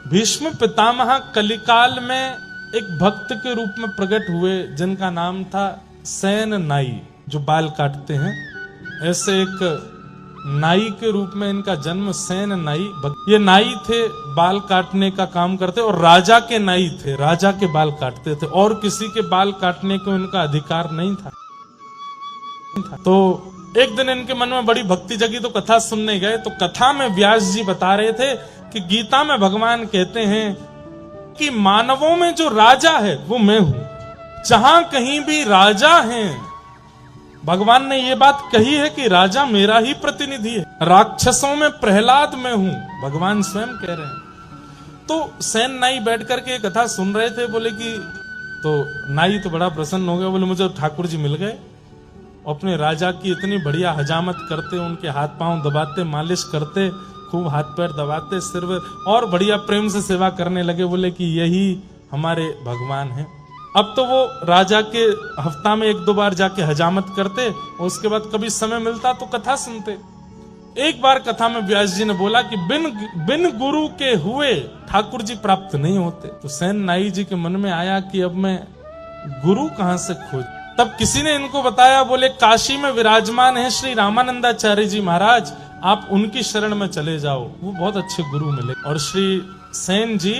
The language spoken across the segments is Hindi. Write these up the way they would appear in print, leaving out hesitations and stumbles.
भीष्म पितामह कलिकाल में एक भक्त के रूप में प्रकट हुए जिनका नाम था सेन नाई, जो बाल काटते हैं। ऐसे एक नाई के रूप में इनका जन्म, सेन नाई। ये नाई थे, बाल काटने का काम करते और राजा के नाई थे, राजा के बाल काटते थे और किसी के बाल काटने को इनका अधिकार नहीं था। तो एक दिन इनके मन में बड़ी भक्ति जगी तो कथा सुनने गए। तो कथा में व्यास जी बता रहे थे कि गीता में भगवान कहते हैं कि मानवों में जो राजा है वो मैं हूं। जहां कहीं भी राजा हैं, भगवान ने ये बात कही है कि राजा मेरा ही प्रतिनिधि है। राक्षसों में प्रहलाद मैं हूं, भगवान स्वयं कह रहे हैं। तो सेन नाई बैठ करके कथा सुन रहे थे। बोले कि तो नाई तो बड़ा प्रसन्न हो गया। बोले मुझे ठाकुर जी मिल गए, अपने राजा की इतनी बढ़िया हजामत करते, उनके हाथ पांव दबाते, मालिश करते, खूब हाथ पैर दबाते, सिर और बढ़िया प्रेम से सेवा करने लगे। बोले कि यही हमारे भगवान हैं। अब तो वो राजा के हफ्ता में 1-2 बार जाके हजामत करते और उसके बाद कभी समय मिलता तो कथा सुनते। एक बार कथा में व्यास जी ने बोला कि बिन गुरु के हुए ठाकुर जी प्राप्त नहीं होते। तो सेन नाई जी के मन में आया कि अब मैं गुरु कहां से खोज। तब किसी ने इनको बताया, बोले काशी में विराजमान है श्री रामानंदाचार्य जी महाराज, आप उनकी शरण में चले जाओ, वो बहुत अच्छे गुरु मिले। और श्री सेन जी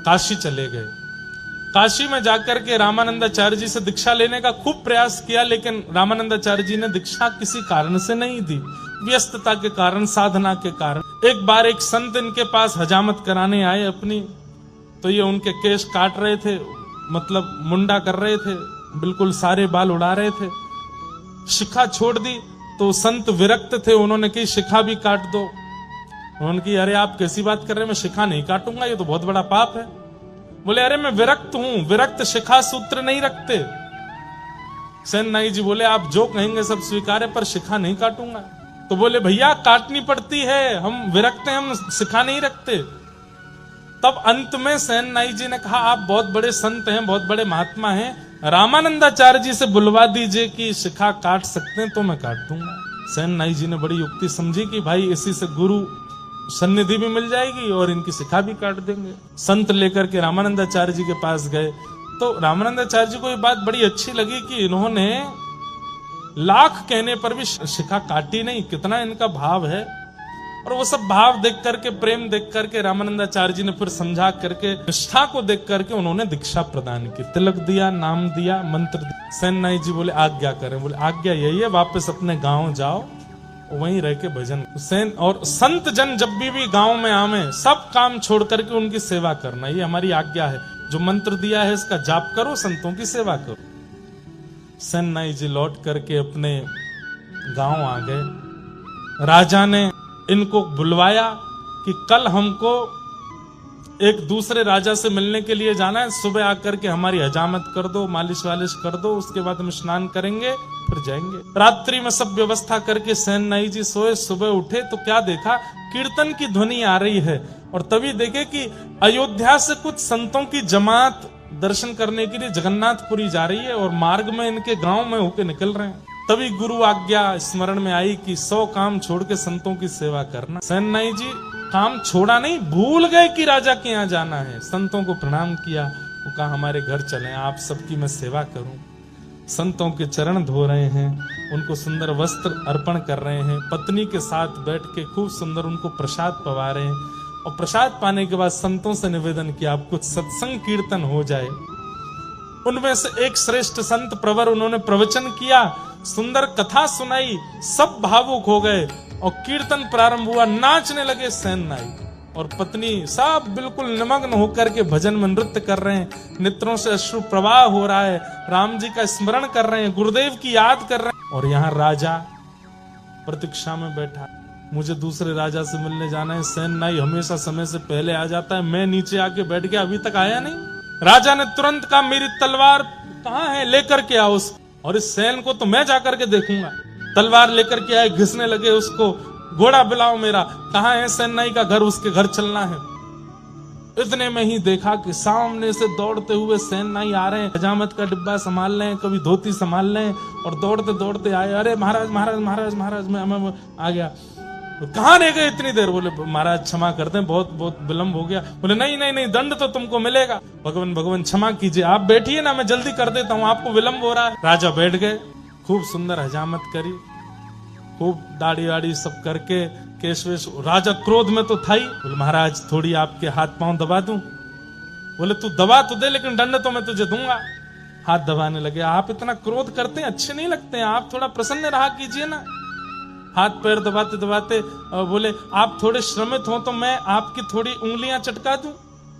काशी चले गए। काशी में जाकर के रामानंदाचार्य जी से दीक्षा लेने का खूब प्रयास किया, लेकिन रामानंदाचार्य जी ने दीक्षा किसी कारण से नहीं दी, व्यस्तता के कारण, साधना के कारण। एक बार एक संत इनके पास हजामत कराने आए अपनी, तो ये उनके केश काट रहे थे, मतलब मुंडा कर रहे थे, बिल्कुल सारे बाल उड़ा रहे थे। शिखा छोड़ दी तो संत विरक्त थे, उन्होंने कही शिखा भी काट दो। उन्होंने कही अरे आप कैसी बात कर रहे हैं, मैं शिखा नहीं काटूंगा, ये तो बहुत बड़ा पाप है। बोले अरे मैं विरक्त हूं, विरक्त शिखा सूत्र नहीं रखते। सेन नाई जी बोले आप जो कहेंगे सब स्वीकार है, पर शिखा नहीं काटूंगा। तो बोले भैया काटनी पड़ती है, हम विरक्त हैं, हम शिखा नहीं रखते। तब अंत में सेन नाई जी ने कहा आप बहुत बड़े संत हैं, बहुत बड़े महात्मा हैं, रामानंदाचार्य जी से बुलवा दीजिए कि शिखा काट सकते हैं तो मैं काट दूंगा। सेन नाई जी ने बड़ी युक्ति समझी कि भाई इसी से गुरु सन्निधि भी मिल जाएगी और इनकी शिखा भी काट देंगे। संत लेकर के रामानंदाचार्य जी के पास गए तो रामानंदाचार्य जी को ये बात बड़ी अच्छी लगी कि इन्होंने लाख कहने पर भी शिखा काटी नहीं, कितना इनका भाव है। और वो सब भाव देख करके, प्रेम देख करके रामानंदाचार्य जी ने फिर समझा करके, निष्ठा को देख करके उन्होंने दीक्षा प्रदान की, तिलक दिया, नाम दिया, मंत्र दिया। सेन नाई जी बोले आज्ञा करें। बोले आज्ञा यही है, वापस अपने गांव जाओ, वहीं रह के भजन। सेन और संत जन जब भी गांव में आवे, सब काम छोड़ करके उनकी सेवा करना, ये हमारी आज्ञा है। जो मंत्र दिया है इसका जाप करो, संतों की सेवा करो। सेन नाई जी लौट करके अपने गांव आ गए। राजा ने इनको बुलवाया कि कल हमको एक दूसरे राजा से मिलने के लिए जाना है, सुबह आकर के हमारी हजामत कर दो, मालिश वालिश कर दो, उसके बाद हम स्नान करेंगे फिर जाएंगे। रात्रि में सब व्यवस्था करके सेन नाई जी सोए। सुबह उठे तो क्या देखा, कीर्तन की ध्वनि आ रही है। और तभी देखे कि अयोध्या से कुछ संतों की जमात दर्शन करने के लिए जगन्नाथपुरी जा रही है और मार्ग में इनके गांव में होके निकल रहे हैं। तभी गुरु आज्ञा स्मरण में आई कि 100 काम छोड़ के संतों की सेवा करना। सेन नाई जी काम छोड़ा नहीं, भूल गए कि राजा के यहाँ जाना है। संतों को प्रणाम किया, वो कहा हमारे घर चलें, आप सबकी मैं सेवा करूं। संतों के चरण धो रहे हैं, उनको सुंदर वस्त्र अर्पण कर रहे हैं, पत्नी के साथ बैठ के खूब सुंदर उनको प्रसाद पवा रहे हैं। और प्रसाद पाने के बाद संतों से निवेदन किया आप कुछ सत्संग कीर्तन हो जाए। उनमें से एक श्रेष्ठ संत प्रवर, उन्होंने प्रवचन किया, सुंदर कथा सुनाई, सब भावुक हो गए और कीर्तन प्रारंभ हुआ। नाचने लगे सेन नाई और पत्नी, सब बिल्कुल निमग्न होकर के भजन में नृत्य कर रहे हैं, नेत्रों से अश्रु प्रवाह हो रहा है, राम जी का स्मरण कर रहे हैं, गुरुदेव की याद कर रहे हैं। और यहाँ राजा प्रतीक्षा में बैठा, मुझे दूसरे राजा से मिलने जाना है। सेन नाई हमेशा समय से पहले आ जाता है, मैं नीचे आके बैठ गया, अभी तक आया नहीं। राजा ने तुरंत कहा मेरी तलवार कहाँ है, लेकर के आओ उसको, और इस सेन को तो मैं जाकर के देखूंगा। तलवार लेकर के आए, घिसने लगे उसको, घोड़ा बुलाओ मेरा। कहाँ है सेन नाई का घर, उसके घर चलना है। इतने में ही देखा कि सामने से दौड़ते हुए सेन नाई आ रहे हैं, हजामत का डिब्बा संभाल लें, कभी धोती संभाल लें, और दौड़ते दौड़ते आए। अरे महाराज महाराज महाराज महाराज, मैं आ गया। तो कहाँ रह गए इतनी देर? बोले महाराज क्षमा कर दें, बहुत बहुत विलंब हो गया। बोले नहीं नहीं नहीं, दंड तो तुमको मिलेगा। भगवान भगवान क्षमा कीजिए, आप बैठिए ना, मैं जल्दी कर देता हूँ, आपको विलंब हो रहा है। राजा बैठ गए, खूब सुंदर हजामत करी, खूब दाढ़ी वाड़ी सब करके, केश वेश। राजा क्रोध में तो था ही। बोले महाराज थोड़ी आपके हाथ पांव दबा दूं? बोले तू दबा तो दे, लेकिन दंड तो मैं तुझे दूंगा। हाथ दबाने लगे। आप इतना क्रोध करते हैं, अच्छे नहीं लगते हैं, आप थोड़ा प्रसन्न रहा कीजिए ना। हाथ पैर दबाते दबाते बोले आप थोड़े श्रमित हो तो मैं आपकी थोड़ी उंगलियां चटका दूं?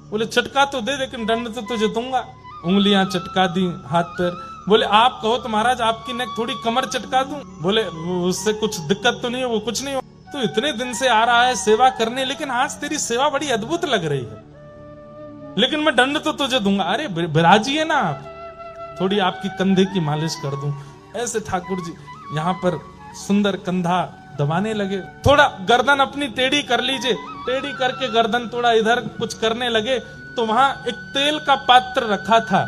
बोले चटका तो दे, लेकिन दंड तो तुझे दूंगा। उंगलियां चटका दी, हाथ पैर। बोले आप कहो तो महाराज आपकी नेक थोड़ी कमर चटका दूं? बोले उससे कुछ दिक्कत तो नहीं है? वो कुछ नहीं हो, तो इतने दिन से आ रहा है सेवा करने, लेकिन आज तेरी सेवा बड़ी अद्भुत लग रही है, लेकिन मैं दंड तो तुझे दूंगा। अरे विराजिए ना आप, थोड़ी आपकी कंधे की मालिश कर दूं। ऐसे ठाकुर जी यहाँ पर सुंदर कंधा दबाने लगे। थोड़ा गर्दन अपनी टेढ़ी कर लीजिए, टेढ़ी करके गर्दन थोड़ा इधर कुछ करने लगे, तो वहां एक तेल का पात्र रखा था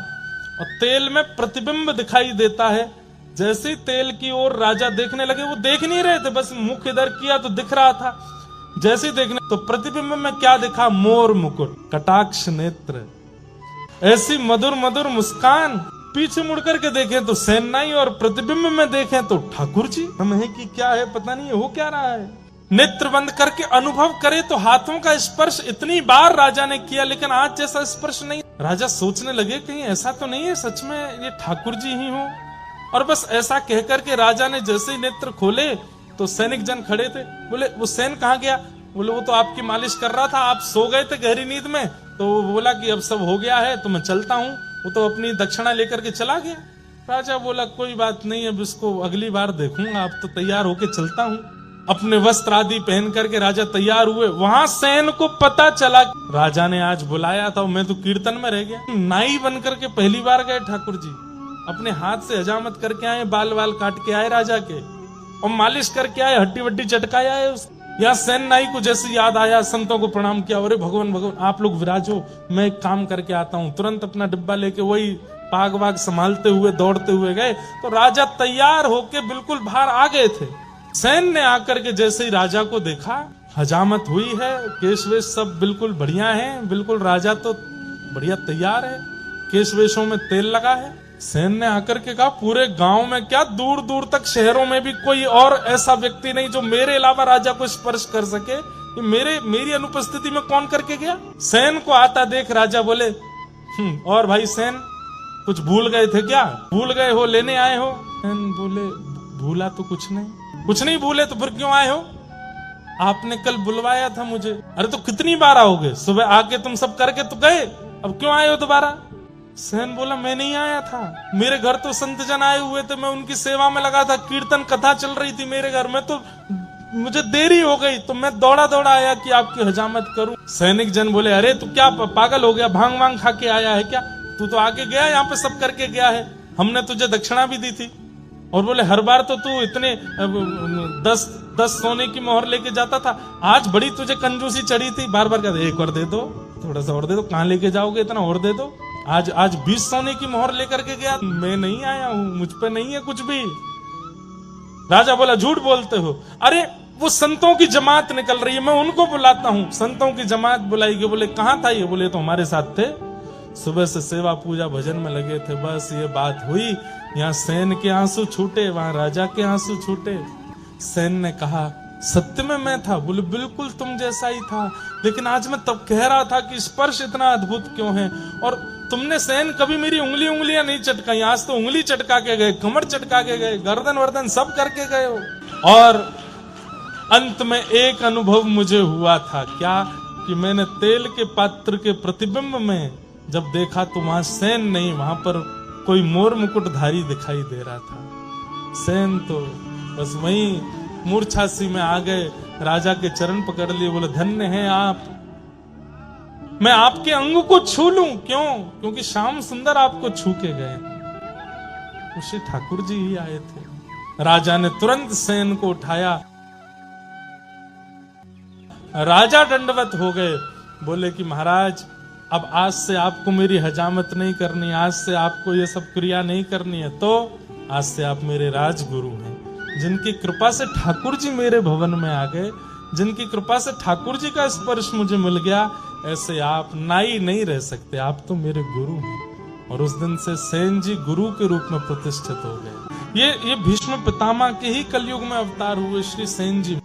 और तेल में प्रतिबिंब दिखाई देता है। जैसे ही तेल की ओर राजा देखने लगे, वो देख नहीं रहे थे, बस मुख इधर किया तो दिख रहा था। जैसे ही देखने तो प्रतिबिंब में क्या दिखा? मोर मुकुट, कटाक्ष नेत्र, ऐसी मधुर मधुर मुस्कान। पीछे मुड़कर के देखें तो सेनाई, और प्रतिबिंब में देखें तो ठाकुर जी। हम है कि क्या है पता नहीं, हो क्या रहा है। नेत्र बंद करके अनुभव करे तो हाथों का स्पर्श इतनी बार राजा ने किया, लेकिन आज जैसा स्पर्श नहीं। राजा सोचने लगे कहीं ऐसा तो नहीं है सच में ये ठाकुर जी ही हो। और बस ऐसा कहकर के राजा ने जैसे ही नेत्र खोले तो सैनिक जन खड़े थे। बोले वो सैन कहाँ गया? बोले वो तो आपकी मालिश कर रहा था, आप सो गए थे गहरी नींद में, तो वो बोला कि अब सब हो गया है तो मैं चलता हूँ। वो तो अपनी दक्षिणा लेकर के चला गया। राजा बोला कोई बात नहीं, अब इसको अगली बार देखूंगा, अब तो तैयार होके चलता हूँ। अपने वस्त्र आदि पहन करके राजा तैयार हुए। वहां सैन को पता चला राजा ने आज बुलाया था, मैं तो कीर्तन में रह गया। नाई बन करके पहली बार गए ठाकुर जी, अपने हाथ से हजामत करके आए, बाल वाल काट के आए राजा के, और मालिश करके आए, हड्डी वड्डी चटकाया है। यहाँ सैन नाई को जैसे याद आया, संतों को प्रणाम किया, अरे भगवान भगवान आप लोग विराजो, मैं एक काम करके आता हूँ। तुरंत अपना डिब्बा लेके वही पाग वाग संभालते हुए दौड़ते हुए गए, तो राजा तैयार होके बिल्कुल बाहर आ गए थे। सैन ने आकर के जैसे ही राजा को देखा, हजामत हुई है, केश वेश सब बिल्कुल बढ़िया है, बिल्कुल राजा तो बढ़िया तैयार है, केश वेशों में तेल लगा है। सैन ने आकर के कहा पूरे गांव में क्या, दूर दूर तक शहरों में भी कोई और ऐसा व्यक्ति नहीं जो मेरे अलावा राजा को स्पर्श कर सके। ये मेरी अनुपस्थिति में कौन करके गया? सैन को आता देख राजा बोले और भाई सैन कुछ भूल गए थे क्या? भूल गए हो, लेने आए हो? सैन बोले भूला तो कुछ नहीं भूले तो फिर क्यों आए हो? आपने कल बुलवाया था मुझे। अरे तो कितनी बार आओगे? सुबह आके तुम सब करके तो गए, अब क्यों आए हो दोबारा? सैन बोला मैं नहीं आया था, मेरे घर तो संत जन आए हुए थे, मैं उनकी सेवा में लगा था, कीर्तन कथा चल रही थी मेरे घर में, तो मुझे देरी हो गई तो मैं दौड़ा दौड़ा आया कि आपकी हजामत करूं। सैनिक जन बोले अरे तू क्या पागल हो गया, भांग वांग खा के आया है क्या? तू तो आके गया, यहाँ पे सब करके गया है, हमने तुझे दक्षिणा भी दी थी। और बोले हर बार तो तू इतने 10 सोने की मोहर लेके जाता था, आज बड़ी तुझे कंजूसी चढ़ी थी। बार बार कहते एक और दे दो, थोड़ा सा और दे दो, कहाँ लेके जाओगे इतना, और दे दो। आज 20 सोने की मोहर लेकर के गया, मैं नहीं आया हूं, मुझ पे नहीं है कुछ भी। राजा बोला झूठ बोलते हो। अरे वो संतों की जमात निकल रही है, मैं उनको बुलाता हूं। संतों की जमात बुलाई गई। बोले कहां था ये? बोले तो हमारे साथ थे, सुबह से सेवा पूजा भजन में लगे थे, बस ये बात हुई। यहाँ सैन के आंसू छूटे, वहां राजा के आंसू छूटे। सैन ने कहा सत्य में मैं था? बोले बिल्कुल तुम जैसा ही था, लेकिन आज मैं तब कह रहा था कि स्पर्श इतना अद्भुत क्यों है। और तुमने सैन कभी मेरी उंगलियां नहीं चटकाई, आज तो उंगली चटका के गए, कमर चटका के गए, गर्दन वर्दन सब करके गए हो। और अंत में एक अनुभव मुझे हुआ था, क्या कि मैंने तेल के पात्र के प्रतिबिंब में जब देखा तो वहां सैन नहीं, वहां पर कोई मोर मुकुटधारी दिखाई दे रहा था। सैन तो बस वहीं मूर्छासी में आ गए, राजा के चरण पकड़ लिए, बोले धन्य हैं आप, मैं आपके अंग को छू लूं। क्यों? क्योंकि श्याम सुंदर आपको छू के गए, उसी ठाकुर जी ही आए थे। राजा ने तुरंत सैन को उठाया, राजा दंडवत हो गए, बोले कि महाराज अब आज से आपको मेरी हजामत नहीं करनी, आज से आपको ये सब क्रिया नहीं करनी है, तो आज से आप मेरे राजगुरु हैं, जिनकी कृपा से ठाकुर जी मेरे भवन में आ गए। जिनकी कृपा से ठाकुर जी का स्पर्श मुझे मिल गया, ऐसे आप नाई नहीं रह सकते, आप तो मेरे गुरु हैं। और उस दिन से सेन जी गुरु के रूप में प्रतिष्ठित हो गए। ये भीष्म पितामह के ही कलयुग में अवतार हुए श्री सेन जी।